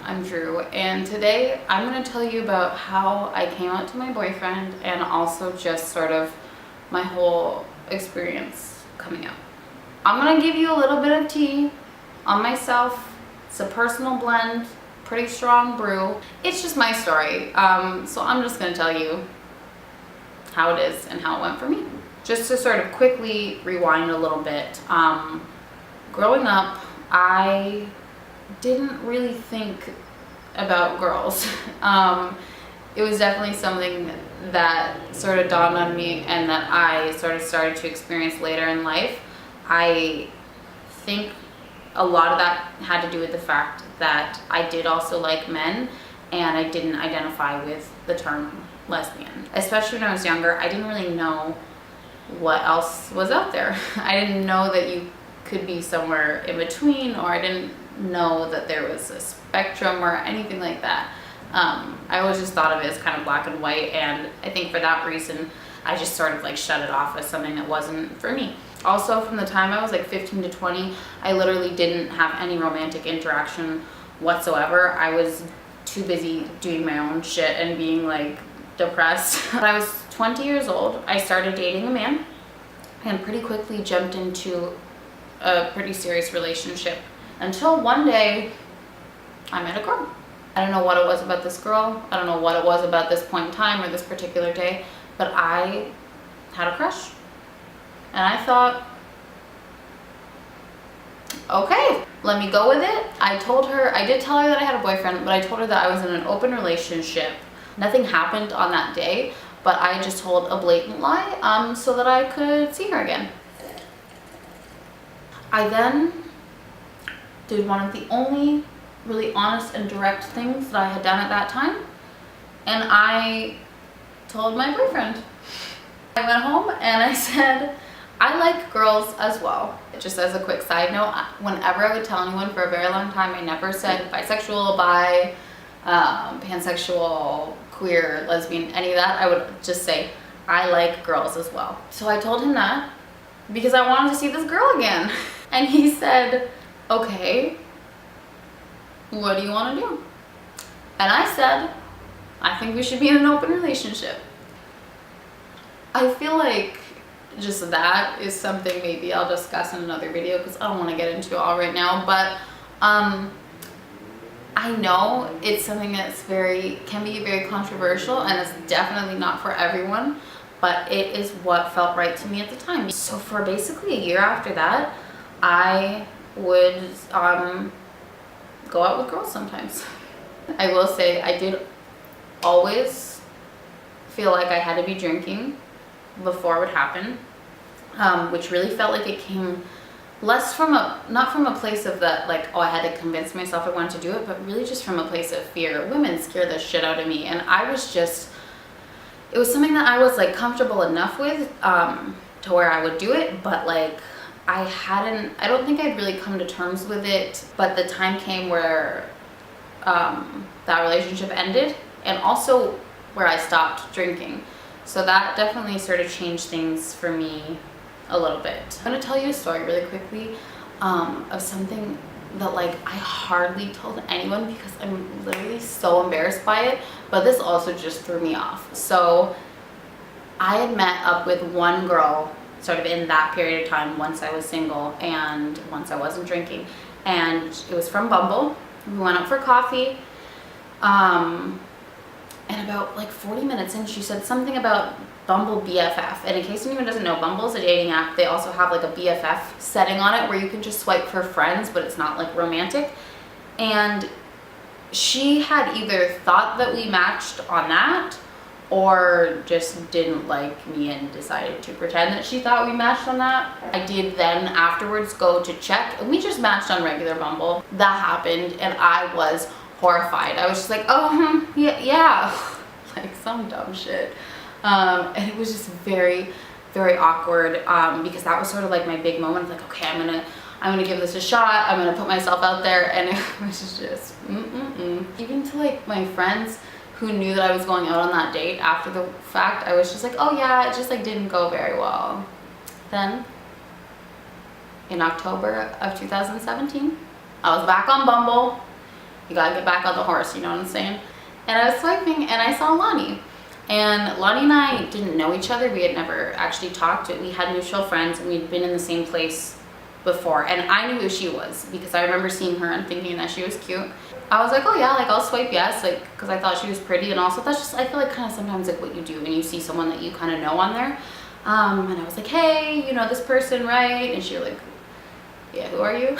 I'm Drew, and today I'm going to tell you about how I came out to my boyfriend and also just sort of my whole experience coming out. I'm going to give you a little bit of tea on myself. It's a personal blend, pretty strong brew. It's just my story, so I'm just going to tell you how it is and how it went for me. Just to sort of quickly rewind a little bit, growing up, I didn't really think about girls. It was definitely something that sort of dawned on me and that I sort of started to experience later in life. I think a lot of that had to do with the fact that I did also like men and I didn't identify with the term lesbian. Especially when I was younger, I didn't really know what else was out there. I didn't know that you could be somewhere in between, or I didn't know that there was a spectrum or anything like that. I always just thought of it as kind of black and white, and I think for that reason I just sort of like shut it off as something that wasn't for me. Also, from the time I was like 15 to 20, I literally didn't have any romantic interaction whatsoever. I was too busy doing my own shit and being like depressed. When I was 20 years old, I started dating a man and pretty quickly jumped into a pretty serious relationship until one day I met a girl. I don't know what it was about this girl. I don't know what it was about this point in time or this particular day, but I had a crush. And I thought, okay, let me go with it. I did tell her that I had a boyfriend, but I told her that I was in an open relationship. Nothing happened on that day, but I just told a blatant lie so that I could see her again. I then did one of the only really honest and direct things that I had done at that time, and I told my boyfriend. I went home and I said, I like girls as well. Just as a quick side note, whenever I would tell anyone for a very long time, I never said bisexual, bi, pansexual, queer, lesbian, any of that. I would just say, I like girls as well. So I told him that because I wanted to see this girl again. And he said, okay, what do you want to do? And I said, I think we should be in an open relationship. I feel like just that is something maybe I'll discuss in another video because I don't want to get into it all right now, but I know it's something that's can be very controversial, and it's definitely not for everyone, but it is what felt right to me at the time. So for basically a year after that, I would go out with girls sometimes. I will say I did always feel like I had to be drinking before it would happen, which really felt like it came less from not from a place of that, like, oh, I had to convince myself I wanted to do it, but really just from a place of fear. Women scare the shit out of me, and I was just, it was something that I was like comfortable enough with to where I would do it, but like I don't think I'd really come to terms with it. But the time came where that relationship ended, and also where I stopped drinking. So that definitely sort of changed things for me a little bit. I'm gonna tell you a story really quickly of something that like I hardly told anyone because I'm literally so embarrassed by it, but this also just threw me off. So I had met up with one girl sort of in that period of time once I was single and once I wasn't drinking, and it was from Bumble. We went out for coffee, and about like 40 minutes in, she said something about Bumble BFF. And in case anyone doesn't know, Bumble's a dating app. They also have like a BFF setting on it where you can just swipe for friends, but it's not like romantic. And she had either thought that we matched on that or just didn't like me and decided to pretend that she thought we matched on that. I did then afterwards go to check, and we just matched on regular Bumble. That happened, and I was horrified. I was just like, oh, yeah. Like some dumb shit. And it was just very, very awkward because that was sort of like my big moment of like, okay, I'm gonna give this a shot. I'm gonna put myself out there, and it was just Even to like my friends who knew that I was going out on that date after the fact, I was just like, oh yeah, it just like didn't go very well. Then in October of 2017, I was back on Bumble, You gotta get back on the horse, you know what I'm saying? And I was swiping and I saw Lonnie. And Lonnie and I didn't know each other. We had never actually talked. We had mutual friends and we'd been in the same place before. And I knew who she was because I remember seeing her and thinking that she was cute. I was like, oh yeah, like I'll swipe yes, like, because I thought she was pretty. And also that's just, I feel like kind of sometimes like what you do when you see someone that you kind of know on there. And I was like, hey, you know this person, right? And she was like, yeah, who are you?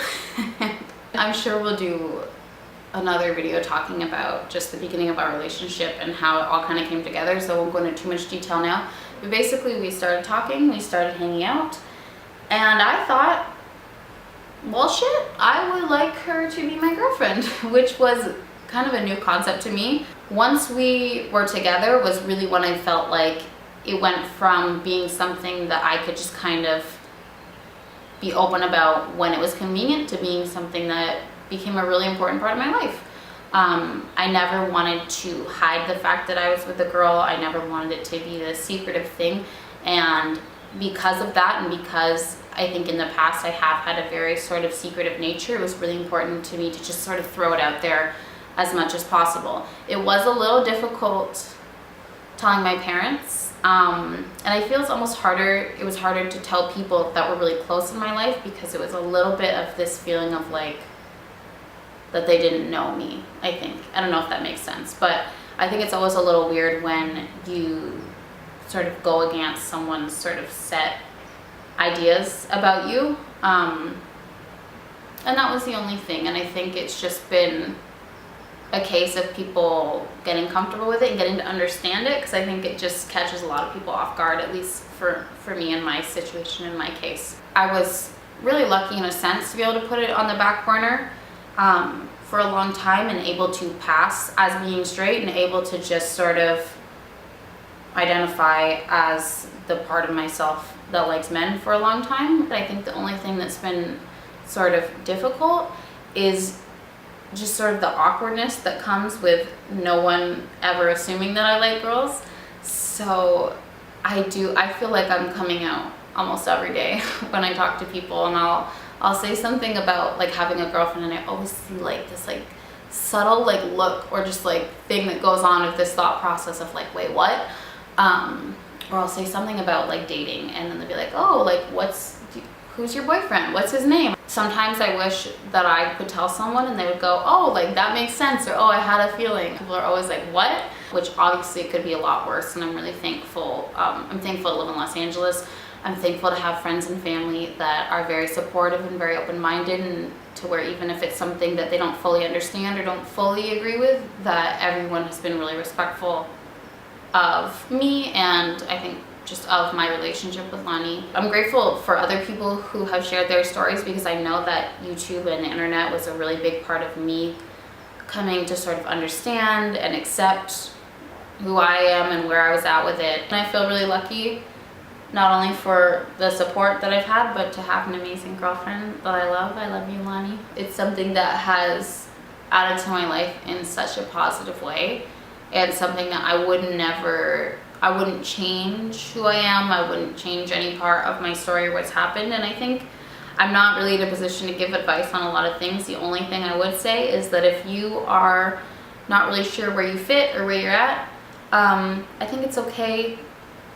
I'm sure we'll do another video talking about just the beginning of our relationship and how it all kind of came together, so I won't go into too much detail now. But basically we started talking, we started hanging out, and I thought, well shit, I would like her to be my girlfriend, which was kind of a new concept to me. Once we were together was really when I felt like it went from being something that I could just kind of be open about when it was convenient to being something that became a really important part of my life. I never wanted to hide the fact that I was with a girl. I never wanted it to be this secretive thing. And because of that, and because I think in the past I have had a very sort of secretive nature, it was really important to me to just sort of throw it out there as much as possible. It was a little difficult telling my parents. And I feel it's almost harder, it was harder to tell people that were really close in my life because it was a little bit of this feeling of like, that they didn't know me, I think. I don't know if that makes sense, but I think it's always a little weird when you sort of go against someone's sort of set ideas about you. And that was the only thing, and I think it's just been a case of people getting comfortable with it and getting to understand it, because I think it just catches a lot of people off guard, at least for me in my situation, in my case. I was really lucky in a sense to be able to put it on the back burner for a long time and able to pass as being straight and able to just sort of identify as the part of myself that likes men for a long time. But I think the only thing that's been sort of difficult is just sort of the awkwardness that comes with no one ever assuming that I like girls. So I feel like I'm coming out almost every day when I talk to people, and I'll say something about like having a girlfriend, and I always see like this like subtle like look or just like thing that goes on with this thought process of like, wait, what? Or I'll say something about like dating, and then they'll be like, oh, like who's your boyfriend? What's his name? Sometimes I wish that I could tell someone and they would go, oh, like that makes sense, or oh, I had a feeling. People are always like, what? Which obviously could be a lot worse, and I'm really thankful. I'm thankful to live in Los Angeles. I'm thankful to have friends and family that are very supportive and very open-minded, and to where even if it's something that they don't fully understand or don't fully agree with, that everyone has been really respectful of me, and I think just of my relationship with Lonnie. I'm grateful for other people who have shared their stories, because I know that YouTube and the internet was a really big part of me coming to sort of understand and accept who I am and where I was at with it. And I feel really lucky, not only for the support that I've had, but to have an amazing girlfriend that I love. I love you, Lonnie. It's something that has added to my life in such a positive way, and something that I wouldn't change who I am. I wouldn't change any part of my story or what's happened. And I think I'm not really in a position to give advice on a lot of things. The only thing I would say is that if you are not really sure where you fit or where you're at, I think it's okay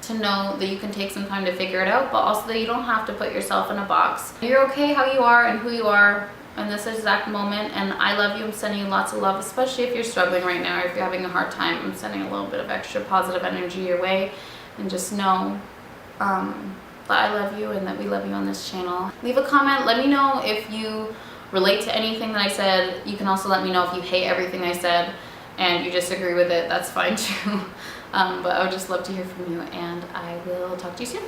to know that you can take some time to figure it out, but also that you don't have to put yourself in a box. You're okay how you are and who you are in this exact moment, and I love you. I'm sending you lots of love, especially if you're struggling right now or if you're having a hard time. I'm sending a little bit of extra positive energy your way, and just know that I love you and that we love you on this channel. Leave a comment, let me know if you relate to anything that I said. You can also let me know if you hate everything I said and you disagree with it, that's fine too. But I would just love to hear from you, and I will talk to you soon.